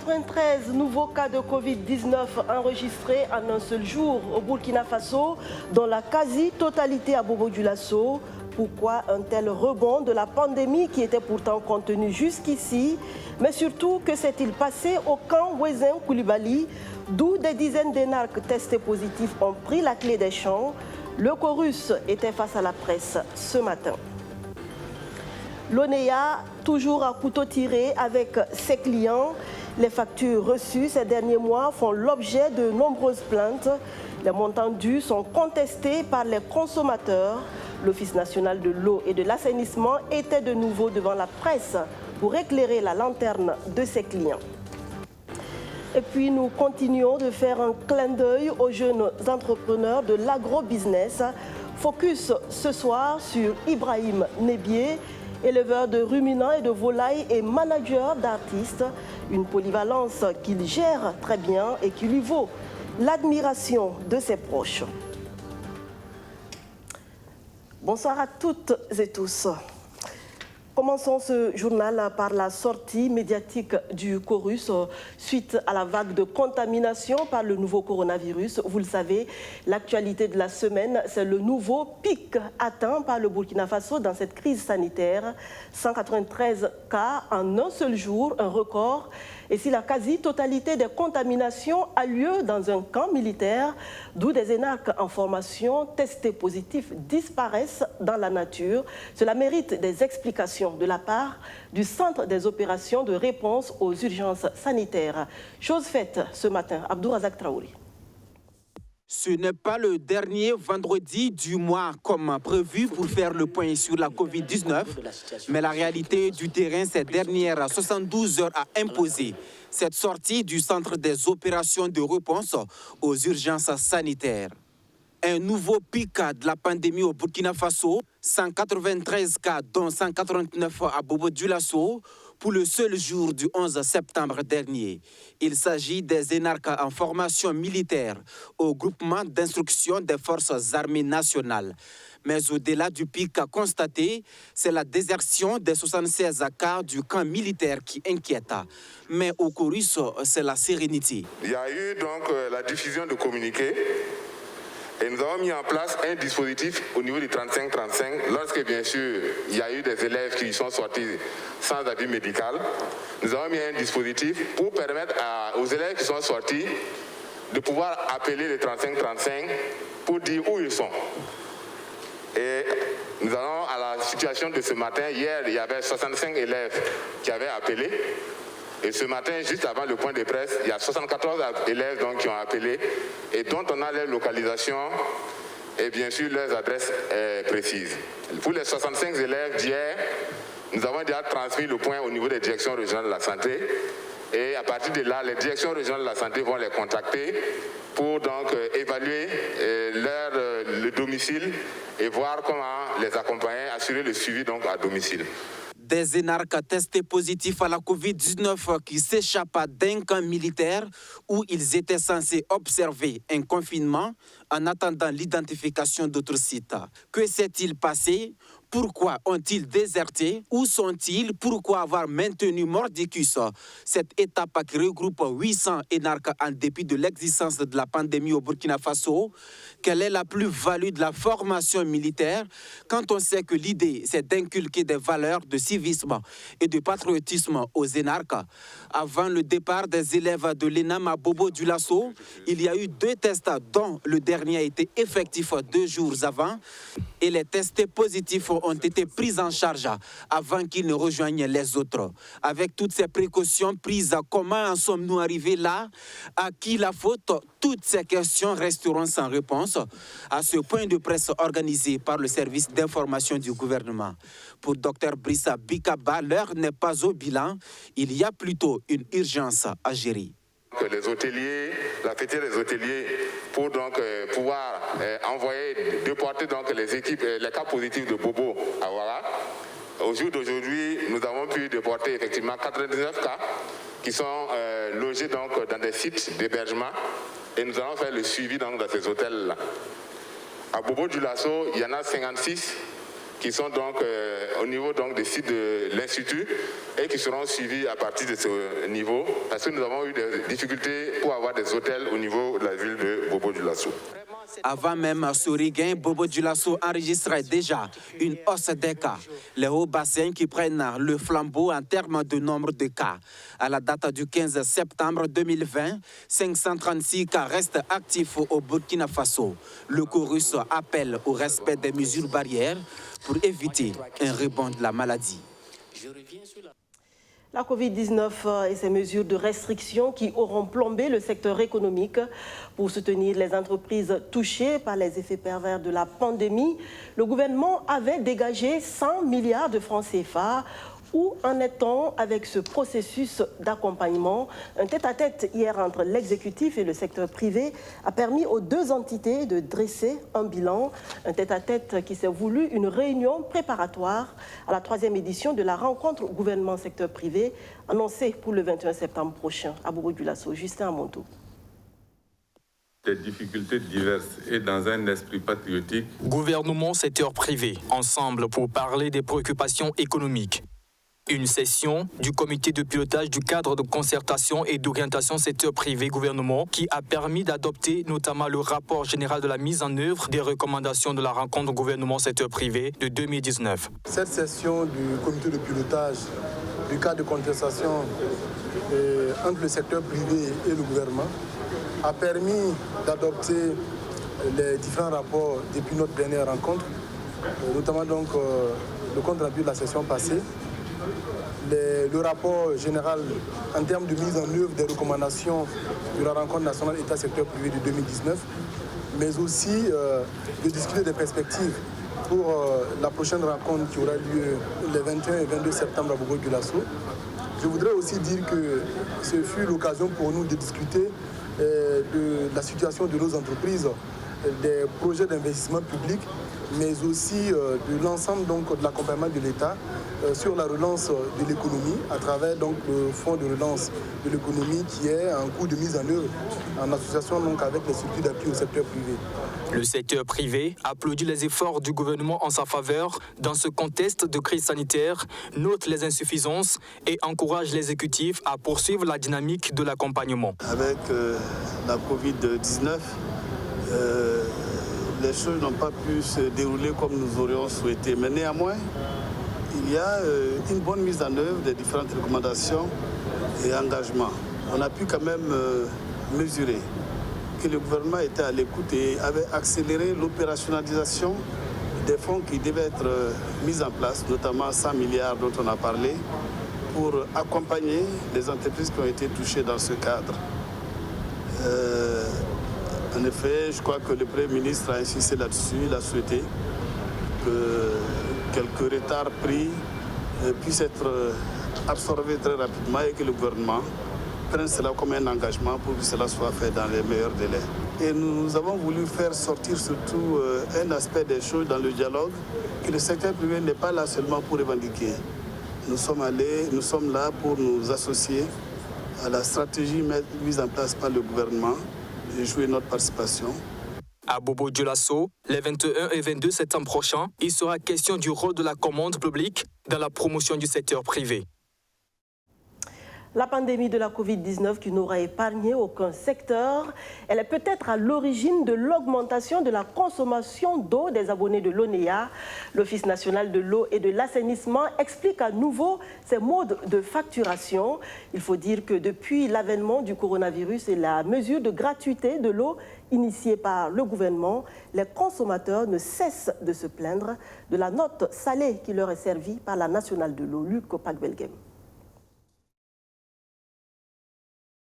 193 nouveaux cas de Covid-19 enregistrés en un seul jour au Burkina Faso, dont la quasi-totalité à Bobo-Dioulasso. Pourquoi un tel rebond de la pandémie qui était pourtant contenue jusqu'ici? Mais surtout, que s'est-il passé au camp Ouézin Koulibaly, d'où des dizaines d'énarques testés positifs ont pris la clé des champs? Le Chorus était face à la presse ce matin. L'ONEA, toujours à couteau tiré avec ses clients. Les factures reçues ces derniers mois font l'objet de nombreuses plaintes. Les montants dus sont contestés par les consommateurs. L'Office national de l'eau et de l'assainissement était de nouveau devant la presse pour éclairer la lanterne de ses clients. Et puis nous continuons de faire un clin d'œil aux jeunes entrepreneurs de l'agro-business. Focus ce soir sur Ibrahim Nebié, éleveur de ruminants et de volailles et manager d'artistes. Une polyvalence qu'il gère très bien et qui lui vaut l'admiration de ses proches. Bonsoir à toutes et tous. Commençons ce journal par la sortie médiatique du Chorus suite à la vague de contamination par le nouveau coronavirus. Vous le savez, l'actualité de la semaine, c'est le nouveau pic atteint par le Burkina Faso dans cette crise sanitaire. 193 cas en un seul jour, un record. Et si la quasi-totalité des contaminations a lieu dans un camp militaire, d'où des énarques en formation testés positifs disparaissent dans la nature, cela mérite des explications de la part du Centre des opérations de réponse aux urgences sanitaires. Chose faite ce matin, Abdourazak Traouri. Ce n'est pas le dernier vendredi du mois comme prévu pour faire le point sur la Covid-19, mais la réalité du terrain ces dernières 72 heures a imposé cette sortie du Centre des opérations de réponse aux urgences sanitaires. Un nouveau pic de la pandémie au Burkina Faso, 193 cas dont 189 à Bobo-Dioulasso pour le seul jour du 11 septembre dernier. Il s'agit des énarques en formation militaire au groupement d'instruction des forces armées nationales. Mais au-delà du pic constaté, c'est la désertion des 76 cas du camp militaire qui inquiète. Mais au Chorus, c'est la sérénité. Il y a eu donc la diffusion de communiqués. Et nous avons mis en place un dispositif au niveau du 35-35, lorsque bien sûr il y a eu des élèves qui sont sortis sans avis médical. Nous avons mis un dispositif pour permettre aux élèves qui sont sortis de pouvoir appeler le 35-35 pour dire où ils sont. Et nous allons à la situation de ce matin. Hier, il y avait 65 élèves qui avaient appelé. Et ce matin, juste avant le point de presse, il y a 74 élèves donc, qui ont appelé et dont on a leur localisation et bien sûr leurs adresses précises. Pour les 65 élèves d'hier, nous avons déjà transmis le point au niveau des directions régionales de la santé et à partir de là, les directions régionales de la santé vont les contacter pour donc évaluer le domicile et voir comment les accompagner, assurer le suivi donc à domicile. Des énarques testés positifs à la Covid-19 qui s'échappent d'un camp militaire où ils étaient censés observer un confinement en attendant l'identification d'autres sites. Que s'est-il passé? Pourquoi ont-ils déserté? Où sont-ils? Pourquoi avoir maintenu mordicus cette étape qui regroupe 800 énarques en dépit de l'existence de la pandémie au Burkina Faso? Quelle est la plus-value de la formation militaire quand on sait que l'idée, c'est d'inculquer des valeurs de civisme et de patriotisme aux énarques? Avant le départ des élèves de l'ENAM à Bobo-Dioulasso, il y a eu 2 tests dont le dernier a été effectif 2 jours avant et les tests positifs ont été pris en charge avant qu'ils ne rejoignent les autres. Avec toutes ces précautions prises, comment en sommes-nous arrivés là? À qui la faute? Toutes ces questions resteront sans réponse à ce point de presse organisé par le service d'information du gouvernement. Pour Dr Brissa Bikaba, l'heure n'est pas au bilan, il y a plutôt une urgence à gérer. Les hôteliers, la fêtière des hôteliers, pour donc pouvoir déporter donc les équipes, les cas positifs de Bobo à Ouara. Au jour d'aujourd'hui, nous avons pu déporter effectivement 99 cas qui sont logés donc dans des sites d'hébergement et nous allons faire le suivi donc dans ces hôtels-là. À Bobo-Dioulasso, il y en a 56 qui sont donc au niveau donc, des sites de l'Institut et qui seront suivis à partir de ce niveau parce que nous avons eu des difficultés pour avoir des hôtels au niveau de la ville de Bobo-Dioulasso. Avant même ce regain, Bobo-Dioulasso enregistrait déjà une hausse des cas. Les hauts bassins qui prennent le flambeau en termes de nombre de cas. À la date du 15 septembre 2020, 536 cas restent actifs au Burkina Faso. Le Chorus appelle au respect des mesures barrières pour éviter un rebond de la maladie. La Covid-19 et ses mesures de restriction qui auront plombé le secteur économique. Pour soutenir les entreprises touchées par les effets pervers de la pandémie, le gouvernement avait dégagé 100 milliards de francs CFA. Où en est-on avec ce processus d'accompagnement? Un tête-à-tête hier entre l'exécutif et le secteur privé a permis aux deux entités de dresser un bilan. Un tête-à-tête qui s'est voulu une réunion préparatoire à la 3e édition de la rencontre gouvernement-secteur privé annoncée pour le 21 septembre prochain à Bobo-Dioulasso. Justin Amonto. Des difficultés diverses et dans un esprit patriotique. Gouvernement, secteur privé, ensemble pour parler des préoccupations économiques. Une session du comité de pilotage du cadre de concertation et d'orientation secteur privé-gouvernement qui a permis d'adopter notamment le rapport général de la mise en œuvre des recommandations de la rencontre gouvernement-secteur privé de 2019. Cette session du comité de pilotage du cadre de concertation entre le secteur privé et le gouvernement a permis d'adopter les différents rapports depuis notre dernière rencontre, notamment donc le compte rendu de la session passée. Le rapport général en termes de mise en œuvre des recommandations de la rencontre nationale État-secteur privé de 2019, mais aussi de discuter des perspectives pour la prochaine rencontre qui aura lieu les 21 et 22 septembre à Bobo-Dioulasso. Je voudrais aussi dire que ce fut l'occasion pour nous de discuter de la situation de nos entreprises, des projets d'investissement public, mais aussi de l'ensemble de l'accompagnement de l'État sur la relance de l'économie à travers donc, le fonds de relance de l'économie qui est en cours de mise en œuvre en association donc, avec les structures d'appui au secteur privé. Le secteur privé applaudit les efforts du gouvernement en sa faveur dans ce contexte de crise sanitaire, note les insuffisances et encourage l'exécutif à poursuivre la dynamique de l'accompagnement. Avec la Covid-19, les choses n'ont pas pu se dérouler comme nous aurions souhaité. Mais néanmoins, il y a une bonne mise en œuvre des différentes recommandations et engagements. On a pu quand même mesurer que le gouvernement était à l'écoute et avait accéléré l'opérationnalisation des fonds qui devaient être mis en place, notamment 100 milliards dont on a parlé, pour accompagner les entreprises qui ont été touchées dans ce cadre. En effet, je crois que le Premier ministre a insisté là-dessus, il a souhaité que quelques retards pris puissent être absorbés très rapidement et que le gouvernement prenne cela comme un engagement pour que cela soit fait dans les meilleurs délais. Et nous avons voulu faire sortir surtout un aspect des choses dans le dialogue, que le secteur privé n'est pas là seulement pour revendiquer. Nous sommes là pour nous associer à la stratégie mise en place par le gouvernement et jouer notre participation. À Bobo-Dioulasso, les 21 et 22 septembre prochains, il sera question du rôle de la commande publique dans la promotion du secteur privé. La pandémie de la Covid-19 qui n'aura épargné aucun secteur, elle est peut-être à l'origine de l'augmentation de la consommation d'eau des abonnés de l'ONEA. L'Office national de l'eau et de l'assainissement explique à nouveau ses modes de facturation. Il faut dire que depuis l'avènement du coronavirus et la mesure de gratuité de l'eau initiée par le gouvernement, les consommateurs ne cessent de se plaindre de la note salée qui leur est servie par la nationale de l'eau, Luc Pakbelgem.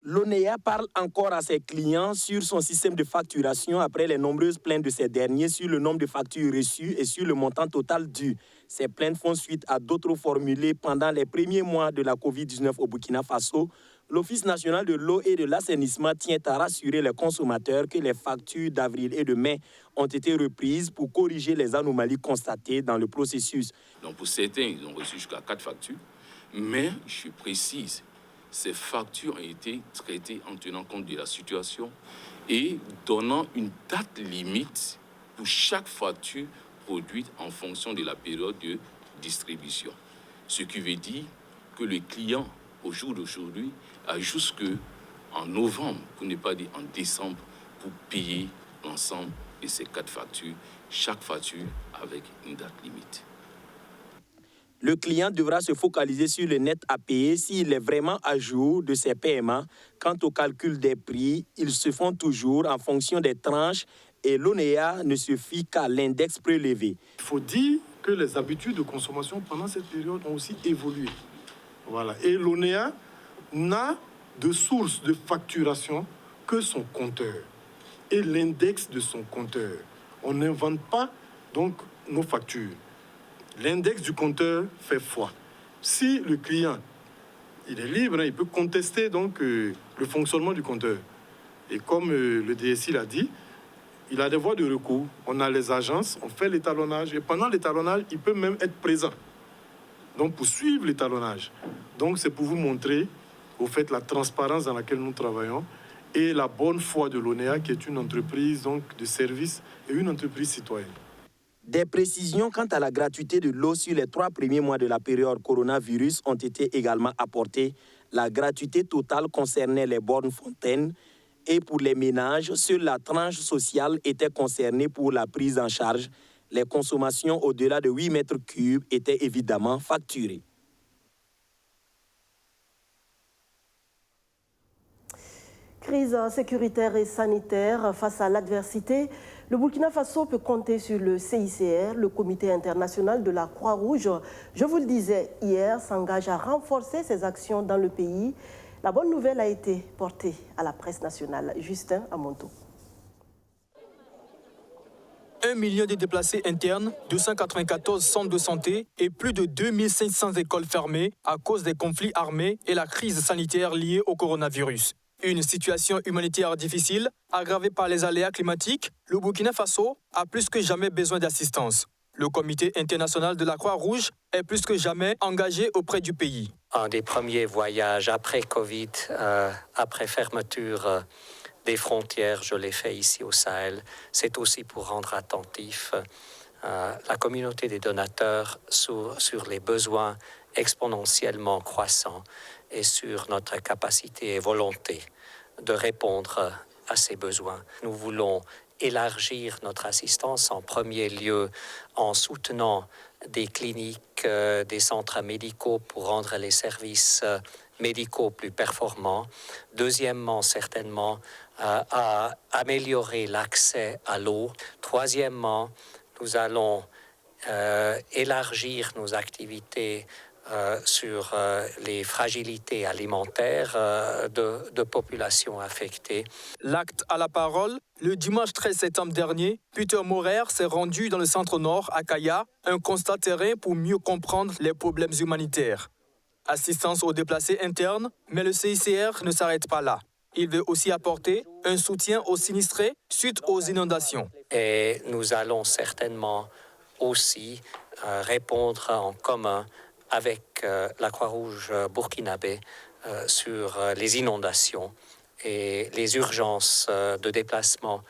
L'ONEA parle encore à ses clients sur son système de facturation après les nombreuses plaintes de ces derniers sur le nombre de factures reçues et sur le montant total dû. Ces plaintes font suite à d'autres formulées pendant les premiers mois de la Covid-19 au Burkina Faso. L'Office national de l'eau et de l'assainissement tient à rassurer les consommateurs que les factures d'avril et de mai ont été reprises pour corriger les anomalies constatées dans le processus. Donc pour certains, ils ont reçu jusqu'à 4 factures, mais je précise, ces factures ont été traitées en tenant compte de la situation et donnant une date limite pour chaque facture produite en fonction de la période de distribution. Ce qui veut dire que le client, au jour d'aujourd'hui, a jusqu'en novembre, pour ne pas dire en décembre, pour payer l'ensemble de ces 4 factures, chaque facture avec une date limite. Le client devra se focaliser sur le net à payer s'il est vraiment à jour de ses paiements. Quant au calcul des prix, ils se font toujours en fonction des tranches et l'ONEA ne se fie qu'à l'index prélevé. Il faut dire que les habitudes de consommation pendant cette période ont aussi évolué. Voilà. Et l'ONEA n'a de source de facturation que son compteur et l'index de son compteur. On n'invente pas donc nos factures. L'index du compteur fait foi. Si le client il est libre, il peut contester donc le fonctionnement du compteur. Et comme le DSI l'a dit, il a des voies de recours. On a les agences, on fait l'étalonnage et pendant l'étalonnage, il peut même être présent. Donc pour suivre l'étalonnage. Donc c'est pour vous montrer au fait la transparence dans laquelle nous travaillons et la bonne foi de l'ONEA qui est une entreprise donc de service et une entreprise citoyenne. Des précisions quant à la gratuité de l'eau sur les 3 premiers mois de la période coronavirus ont été également apportées. La gratuité totale concernait les bornes fontaines et pour les ménages, seule la tranche sociale était concernée pour la prise en charge. Les consommations au-delà de 8 mètres cubes étaient évidemment facturées. Crise sécuritaire et sanitaire face à l'adversité, le Burkina Faso peut compter sur le CICR, le Comité international de la Croix-Rouge. Je vous le disais hier, s'engage à renforcer ses actions dans le pays. La bonne nouvelle a été portée à la presse nationale. Justin Amonto. 1 million de déplacés internes, 294 centres de santé et plus de 2500 écoles fermées à cause des conflits armés et la crise sanitaire liée au coronavirus. Une situation humanitaire difficile, aggravée par les aléas climatiques, le Burkina Faso a plus que jamais besoin d'assistance. Le Comité international de la Croix-Rouge est plus que jamais engagé auprès du pays. Un des premiers voyages après Covid, après fermeture des frontières, je l'ai fait ici au Sahel. C'est aussi pour rendre attentif la communauté des donateurs sur les besoins exponentiellement croissants et sur notre capacité et volonté de répondre à ces besoins. Nous voulons élargir notre assistance en premier lieu en soutenant des cliniques, des centres médicaux pour rendre les services médicaux plus performants. Deuxièmement, certainement, à améliorer l'accès à l'eau. Troisièmement, nous allons élargir nos activités sur les fragilités alimentaires de populations affectées. L'acte à la parole, le dimanche 13 septembre dernier, Peter Maurer s'est rendu dans le centre-nord à Kaya, un constat terrain pour mieux comprendre les problèmes humanitaires. Assistance aux déplacés internes, mais le CICR ne s'arrête pas là. Il veut aussi apporter un soutien aux sinistrés suite aux inondations. Et nous allons certainement aussi répondre en commun avec la Croix-Rouge burkinabé sur les inondations et les urgences de déplacement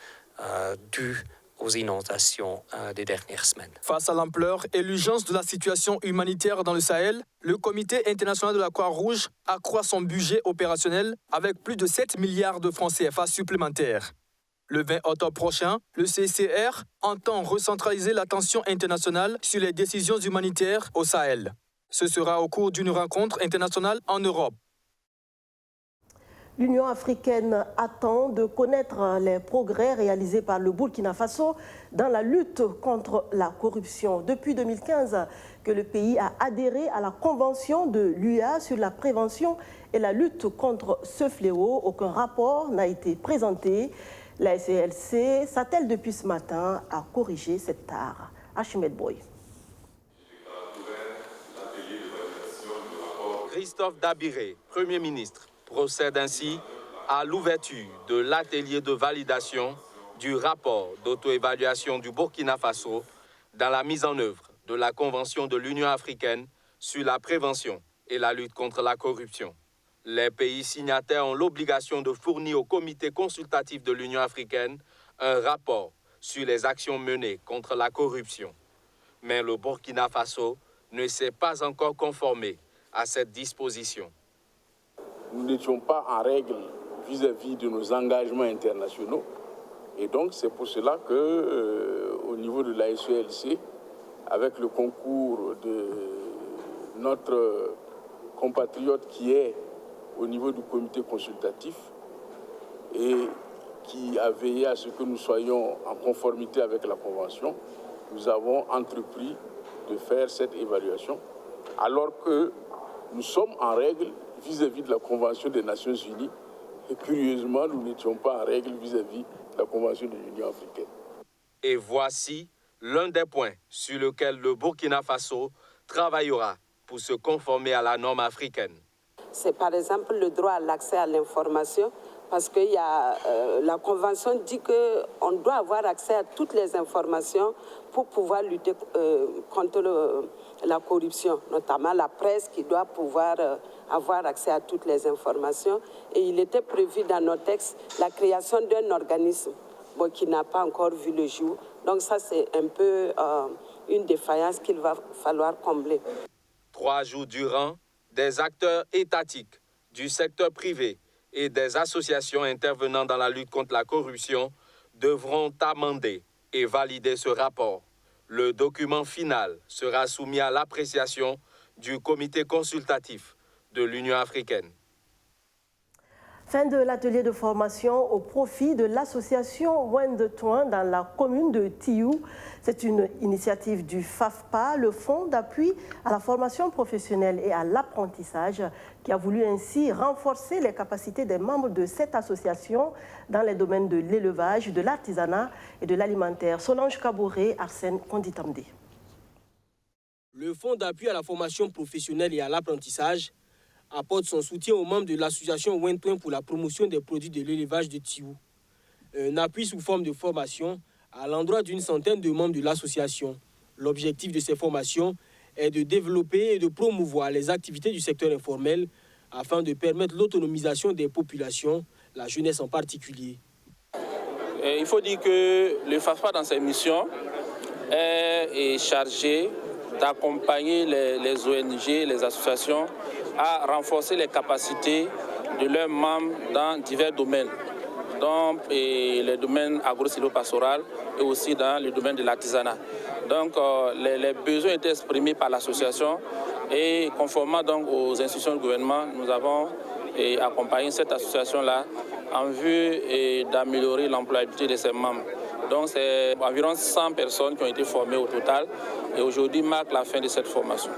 dues aux inondations des dernières semaines. Face à l'ampleur et l'urgence de la situation humanitaire dans le Sahel, le Comité international de la Croix-Rouge accroît son budget opérationnel avec plus de 7 milliards de francs CFA supplémentaires. Le 20 octobre prochain, le CICR entend recentraliser l'attention internationale sur les décisions humanitaires au Sahel. Ce sera au cours d'une rencontre internationale en Europe. L'Union africaine attend de connaître les progrès réalisés par le Burkina Faso dans la lutte contre la corruption. Depuis 2015, que le pays a adhéré à la Convention de l'UA sur la prévention et la lutte contre ce fléau. Aucun rapport n'a été présenté. La SCLC s'attelle depuis ce matin à corriger cette tare. Archimède Boy. Christophe Dabiré, Premier ministre, procède ainsi à l'ouverture de l'atelier de validation du rapport d'auto-évaluation du Burkina Faso dans la mise en œuvre de la Convention de l'Union africaine sur la prévention et la lutte contre la corruption. Les pays signataires ont l'obligation de fournir au Comité consultatif de l'Union africaine un rapport sur les actions menées contre la corruption. Mais le Burkina Faso ne s'est pas encore conformé à cette disposition. Nous n'étions pas en règle vis-à-vis de nos engagements internationaux. Et donc, c'est pour cela qu'au niveau de la SELC, avec le concours de notre compatriote qui est au niveau du comité consultatif et qui a veillé à ce que nous soyons en conformité avec la Convention, nous avons entrepris de faire cette évaluation, alors que nous sommes en règle vis-à-vis de la Convention des Nations Unies. Et curieusement, nous n'étions pas en règle vis-à-vis de la Convention de l'Union africaine. Et voici l'un des points sur lesquels le Burkina Faso travaillera pour se conformer à la norme africaine. C'est par exemple le droit à l'accès à l'information, parce que la Convention dit qu'on doit avoir accès à toutes les informations pour pouvoir lutter contre la corruption, notamment la presse qui doit pouvoir avoir accès à toutes les informations. Et il était prévu dans nos textes la création d'un organisme qui n'a pas encore vu le jour. Donc ça, c'est un peu une défaillance qu'il va falloir combler. 3 jours durant, des acteurs étatiques, du secteur privé et des associations intervenant dans la lutte contre la corruption devront amender et valider ce rapport. Le document final sera soumis à l'appréciation du comité consultatif de l'Union africaine. Fin de l'atelier de formation au profit de l'association Wendetoin dans la commune de Tiou. C'est une initiative du FAFPA, le Fonds d'appui à la formation professionnelle et à l'apprentissage, qui a voulu ainsi renforcer les capacités des membres de cette association dans les domaines de l'élevage, de l'artisanat et de l'alimentaire. Solange Kabouré, Arsène Konditamde. Le Fonds d'appui à la formation professionnelle et à l'apprentissage apporte son soutien aux membres de l'association Wendetoin pour la promotion des produits de l'élevage de Tiou. Un appui sous forme de formation à l'endroit d'une centaine de membres de l'association. L'objectif de ces formations est de développer et de promouvoir les activités du secteur informel afin de permettre l'autonomisation des populations, la jeunesse en particulier. Il faut dire que le FAFPA dans ses missions est chargé d'accompagner les ONG, les associations à renforcer les capacités de leurs membres dans divers domaines, donc les domaines agro-sylvo-pastoral et aussi dans le domaine de l'artisanat. Donc les besoins étaient exprimés par l'association et conformément donc aux institutions du gouvernement, nous avons accompagné cette association-là en vue d'améliorer l'employabilité de ses membres. Donc c'est environ 100 personnes qui ont été formées au total et aujourd'hui marque la fin de cette formation.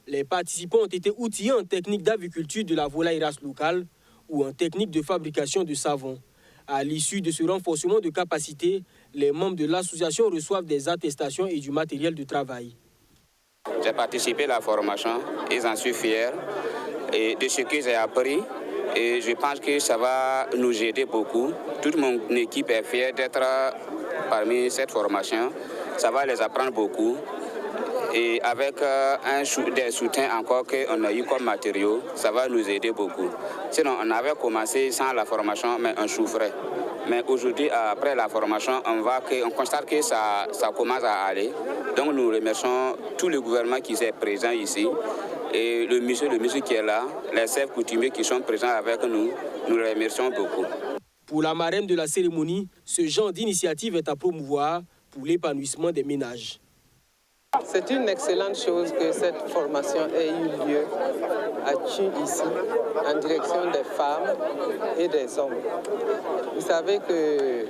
Les participants ont été outillés en technique d'aviculture de la volaille race locale ou en technique de fabrication de savon. À l'issue de ce renforcement de capacité, les membres de l'association reçoivent des attestations et du matériel de travail. J'ai participé à la formation et j'en suis fier de ce que j'ai appris et je pense que ça va nous aider beaucoup. Toute mon équipe est fière d'être parmi cette formation. Ça va les apprendre beaucoup. Et avec des soutiens encore qu'on a eu comme matériaux, ça va nous aider beaucoup. Sinon, on avait commencé sans la formation, mais on souffrait. Mais aujourd'hui, après la formation, on constate que ça commence à aller. Donc nous remercions tout le gouvernement qui est présent ici. Et le monsieur qui est là, les chefs coutumiers qui sont présents avec nous, nous les remercions beaucoup. Pour la marraine de la cérémonie, ce genre d'initiative est à promouvoir pour l'épanouissement des ménages. C'est une excellente chose que cette formation ait eu lieu à Tiou ici, en direction des femmes et des hommes. Vous savez que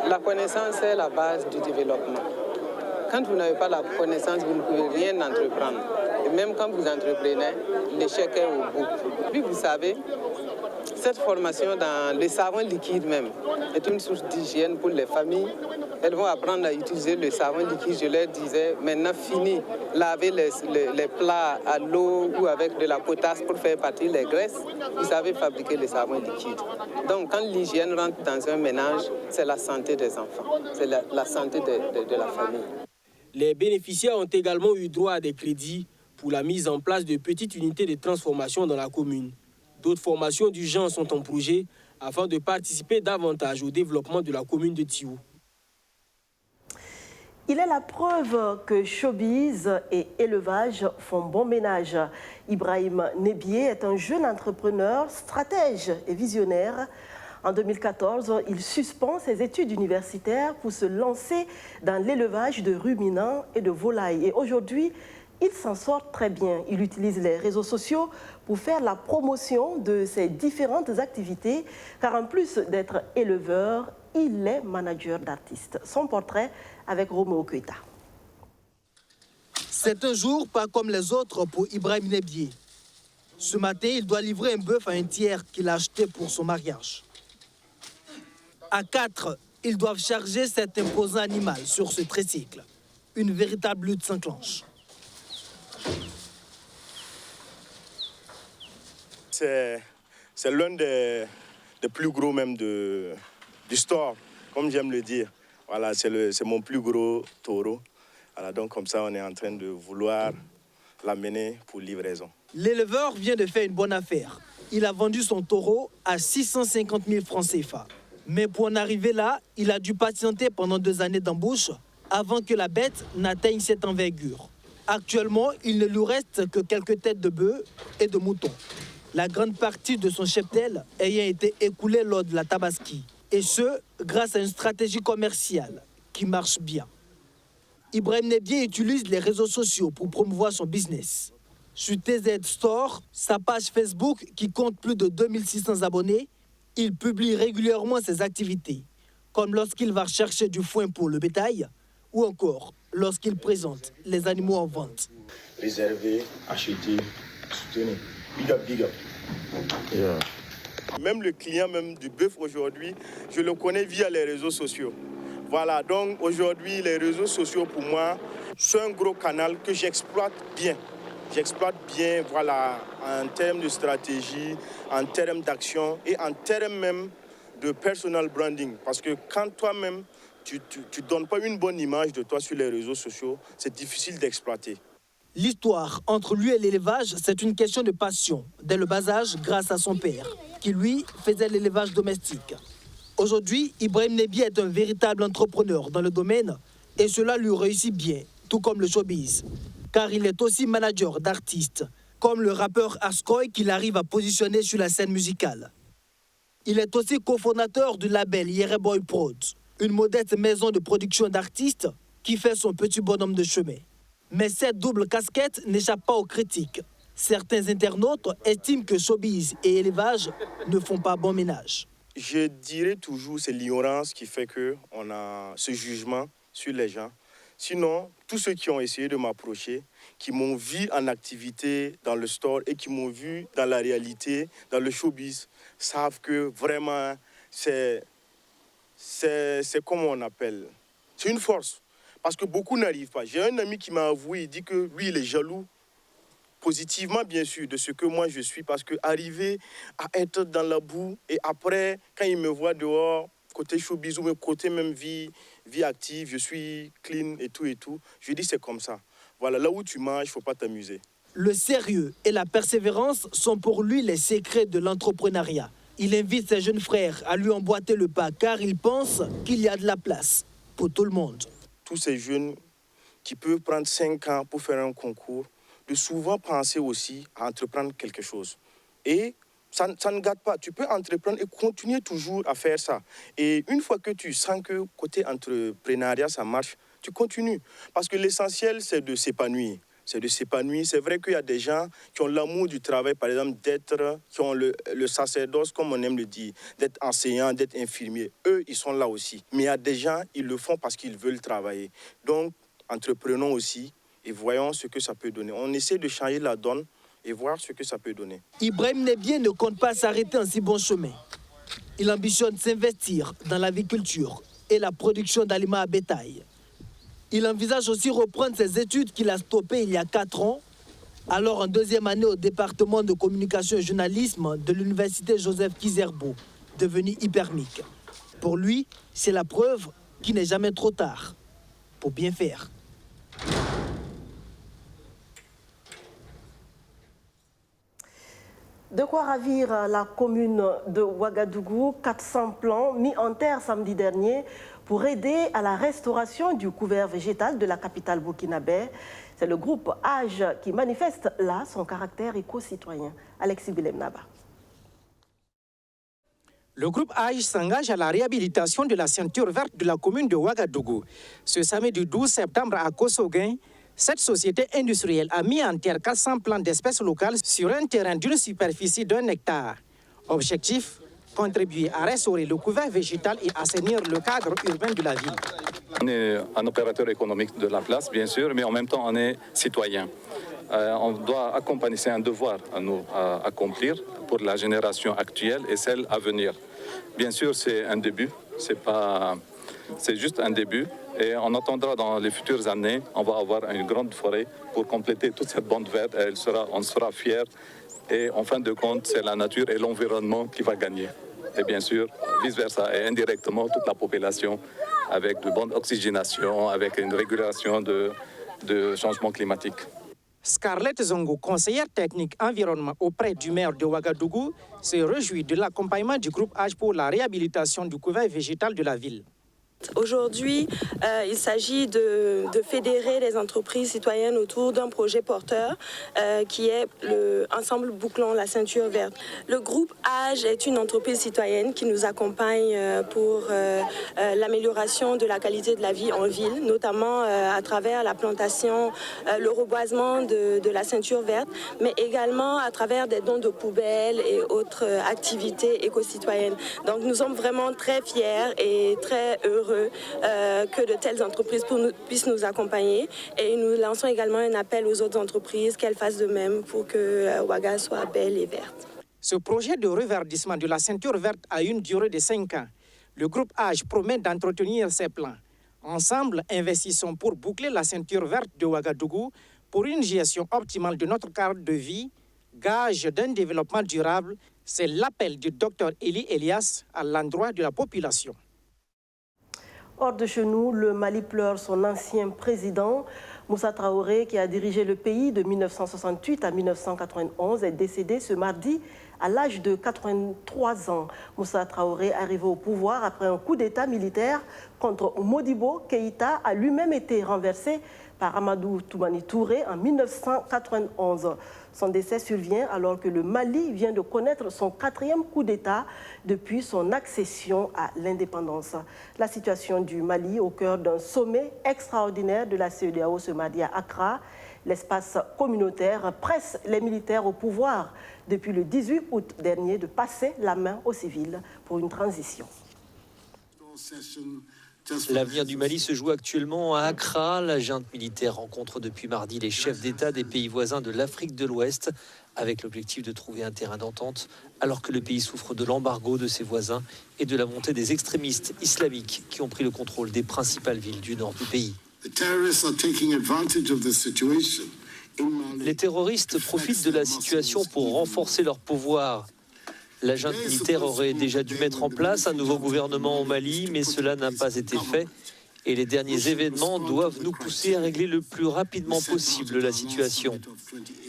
la connaissance est la base du développement. Quand vous n'avez pas la connaissance, vous ne pouvez rien entreprendre. Et même quand vous entreprenez, l'échec est au bout. Puis vous savez, cette formation dans le savon liquide même est une source d'hygiène pour les familles. Elles vont apprendre à utiliser le savon liquide. Je leur disais, maintenant fini, laver les plats à l'eau ou avec de la potasse pour faire partir les graisses. Vous savez fabriquer le savon liquide. Donc quand l'hygiène rentre dans un ménage, c'est la santé des enfants, c'est la santé de la famille. Les bénéficiaires ont également eu droit à des crédits pour la mise en place de petites unités de transformation dans la commune. D'autres formations du genre sont en projet afin de participer davantage au développement de la commune de Tiou. Il est la preuve que showbiz et élevage font bon ménage. Ibrahim Nebié est un jeune entrepreneur, stratège et visionnaire. En 2014, il suspend ses études universitaires pour se lancer dans l'élevage de ruminants et de volailles. Et aujourd'hui, il s'en sort très bien. Il utilise les réseaux sociaux pour faire la promotion de ses différentes activités, car en plus d'être éleveur, il est manager d'artistes. Son portrait avec Roméo Keita. C'est un jour pas comme les autres pour Ibrahim Nebié. Ce matin, il doit livrer un bœuf à un tiers qu'il a acheté pour son mariage. À 4, ils doivent charger cet imposant animal sur ce tricycle. Une véritable lutte s'enclenche. C'est l'un des plus gros même du store, comme j'aime le dire. Voilà, c'est mon plus gros taureau. Voilà, donc comme ça, on est en train de vouloir l'amener pour livraison. L'éleveur vient de faire une bonne affaire. Il a vendu son taureau à 650 000 francs CFA. Mais pour en arriver là, il a dû patienter pendant 2 années d'embauche avant que la bête n'atteigne cette envergure. Actuellement, il ne lui reste que quelques têtes de bœufs et de moutons. La grande partie de son cheptel ayant été écoulée lors de la Tabaski. Et ce, grâce à une stratégie commerciale qui marche bien. Ibrahim Nebié utilise les réseaux sociaux pour promouvoir son business. Sur TZ Store, sa page Facebook qui compte plus de 2600 abonnés, il publie régulièrement ses activités, comme lorsqu'il va chercher du foin pour le bétail ou encore lorsqu'il présente les animaux en vente. Réserver, acheter, soutenir. Big up, big up. Yeah. Même le client même du bœuf aujourd'hui, je le connais via les réseaux sociaux. Voilà, donc aujourd'hui, les réseaux sociaux pour moi, c'est un gros canal que j'exploite bien. J'exploite bien, voilà, en termes de stratégie, en termes d'action et en termes même de personal branding. Parce que quand toi-même, tu ne donnes pas une bonne image de toi sur les réseaux sociaux, c'est difficile d'exploiter. L'histoire entre lui et l'élevage, c'est une question de passion, dès le bas âge grâce à son père, qui lui faisait l'élevage domestique. Aujourd'hui, Ibrahim Nebié est un véritable entrepreneur dans le domaine et cela lui réussit bien, tout comme le showbiz. Car il est aussi manager d'artistes, comme le rappeur Askoy qu'il arrive à positionner sur la scène musicale. Il est aussi cofondateur du label Yereboy Prod, une modeste maison de production d'artistes qui fait son petit bonhomme de chemin. Mais cette double casquette n'échappe pas aux critiques. Certains internautes estiment que showbiz et élevage ne font pas bon ménage. Je dirais toujours que c'est l'ignorance qui fait qu'on a ce jugement sur les gens. Sinon, tous ceux qui ont essayé de m'approcher, qui m'ont vu en activité dans le store et qui m'ont vu dans la réalité, dans le showbiz, savent que vraiment, c'est comme on appelle. C'est une force. Parce que beaucoup n'arrivent pas. J'ai un ami qui m'a avoué, il dit que lui, il est jaloux, positivement bien sûr, de ce que moi je suis. Parce qu'arriver à être dans la boue et après, quand il me voit dehors, côté showbiz ou côté même vie active, je suis clean et tout, je dis c'est comme ça. Voilà, là où tu manges, il ne faut pas t'amuser. Le sérieux et la persévérance sont pour lui les secrets de l'entrepreneuriat. Il invite ses jeunes frères à lui emboîter le pas car il pense qu'il y a de la place pour tout le monde. Tous ces jeunes qui peuvent prendre 5 ans pour faire un concours, de souvent penser aussi à entreprendre quelque chose. Et ça ne gâte pas. Tu peux entreprendre et continuer toujours à faire ça. Et une fois que tu sens que côté entrepreneuriat, ça marche, tu continues. Parce que l'essentiel, c'est de s'épanouir. C'est vrai qu'il y a des gens qui ont l'amour du travail, par exemple, qui ont le sacerdoce, comme on aime le dire, d'être enseignant, d'être infirmier. Eux, ils sont là aussi. Mais il y a des gens, ils le font parce qu'ils veulent travailler. Donc, entreprenons aussi et voyons ce que ça peut donner. On essaie de changer la donne et voir ce que ça peut donner. Ibrahim Nebié ne compte pas s'arrêter en si bon chemin. Il ambitionne s'investir dans l'aviculture et la production d'aliments à bétail. Il envisage aussi reprendre ses études qu'il a stoppées il y a 4 ans, alors en 2e année au département de communication et journalisme de l'université Joseph Kizerbo, devenu hypermique. Pour lui, c'est la preuve qu'il n'est jamais trop tard pour bien faire. De quoi ravir la commune de Ouagadougou, 400 plants mis en terre samedi dernier pour aider à la restauration du couvert végétal de la capitale burkinabé. C'est le groupe AGE qui manifeste là son caractère éco-citoyen. Alexis Bilemnaba. Le groupe AGE s'engage à la réhabilitation de la ceinture verte de la commune de Ouagadougou. Ce samedi 12 septembre à Kossoguin, cette société industrielle a mis en terre 400 plants d'espèces locales sur un terrain d'une superficie d'1 hectare. Objectif, contribuer à restaurer le couvert végétal et assainir le cadre urbain de la ville. On est un opérateur économique de la place, bien sûr, mais en même temps, on est citoyen. On doit accompagner, c'est un devoir à nous à accomplir pour la génération actuelle et celle à venir. Bien sûr, c'est un début, c'est juste un début. Et on attendra dans les futures années, on va avoir une grande forêt pour compléter toute cette bande verte. On sera fiers. Et en fin de compte, c'est la nature et l'environnement qui va gagner. Et bien sûr, vice-versa, et indirectement, toute la population avec de bonnes oxygénations, avec une régulation de changement climatique. Scarlett Zongo, conseillère technique environnement auprès du maire de Ouagadougou, se réjouit de l'accompagnement du groupe AGE pour la réhabilitation du couvert végétal de la ville. Aujourd'hui, il s'agit de fédérer les entreprises citoyennes autour d'un projet porteur qui est Ensemble bouclons la ceinture verte. Le groupe AGE est une entreprise citoyenne qui nous accompagne pour l'amélioration de la qualité de la vie en ville, notamment à travers la plantation, le reboisement de la ceinture verte, mais également à travers des dons de poubelles et autres activités éco-citoyennes. Donc nous sommes vraiment très fiers et très heureux que de telles entreprises puissent nous accompagner, et nous lançons également un appel aux autres entreprises qu'elles fassent de même pour que Ouaga soit belle et verte. Ce projet de reverdissement de la ceinture verte a une durée de 5 ans. Le groupe AGE promet d'entretenir ses plans. Ensemble, investissons pour boucler la ceinture verte de Ouagadougou pour une gestion optimale de notre cadre de vie, gage d'un développement durable. C'est l'appel du Dr Eli Elias à l'endroit de la population. Hors de chez nous, le Mali pleure son ancien président. Moussa Traoré, qui a dirigé le pays de 1968 à 1991, est décédé ce mardi à l'âge de 83 ans. Moussa Traoré, arrivé au pouvoir après un coup d'État militaire contre Modibo Keïta, a lui-même été renversé par Amadou Toumani Touré en 1991. Son décès survient alors que le Mali vient de connaître son 4e coup d'État depuis son accession à l'indépendance. La situation du Mali au cœur d'un sommet extraordinaire de la CEDEAO ce mardi à Accra. L'espace communautaire presse les militaires au pouvoir depuis le 18 août dernier de passer la main aux civils pour une transition. L'avenir du Mali se joue actuellement à Accra. La junte militaire rencontre depuis mardi les chefs d'État des pays voisins de l'Afrique de l'Ouest avec l'objectif de trouver un terrain d'entente alors que le pays souffre de l'embargo de ses voisins et de la montée des extrémistes islamiques qui ont pris le contrôle des principales villes du nord du pays. Les terroristes profitent de la situation pour renforcer leur pouvoir. La junte militaire aurait déjà dû mettre en place un nouveau gouvernement au Mali, mais cela n'a pas été fait. Et les derniers événements doivent nous pousser à régler le plus rapidement possible la situation.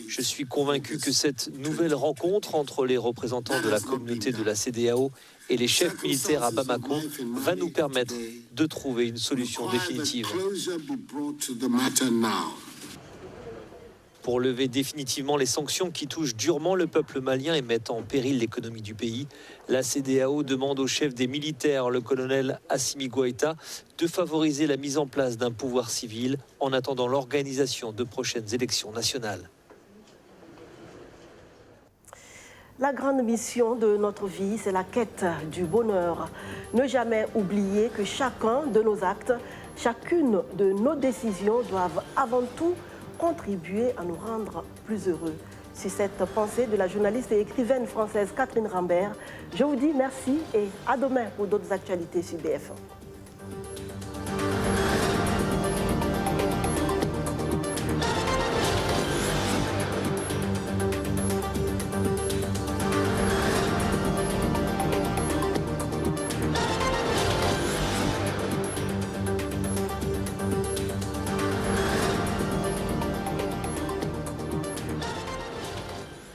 Je suis convaincu que cette nouvelle rencontre entre les représentants de la communauté de la CEDEAO et les chefs militaires à Bamako va nous permettre de trouver une solution définitive. Pour lever définitivement les sanctions qui touchent durement le peuple malien et mettent en péril l'économie du pays, la CEDEAO demande au chef des militaires, le colonel Assimi Goïta, de favoriser la mise en place d'un pouvoir civil en attendant l'organisation de prochaines élections nationales. La grande mission de notre vie, c'est la quête du bonheur. Ne jamais oublier que chacun de nos actes, chacune de nos décisions doivent avant tout contribuer à nous rendre plus heureux. Sur cette pensée de la journaliste et écrivaine française Catherine Rambert, je vous dis merci et à demain pour d'autres actualités sur BF1.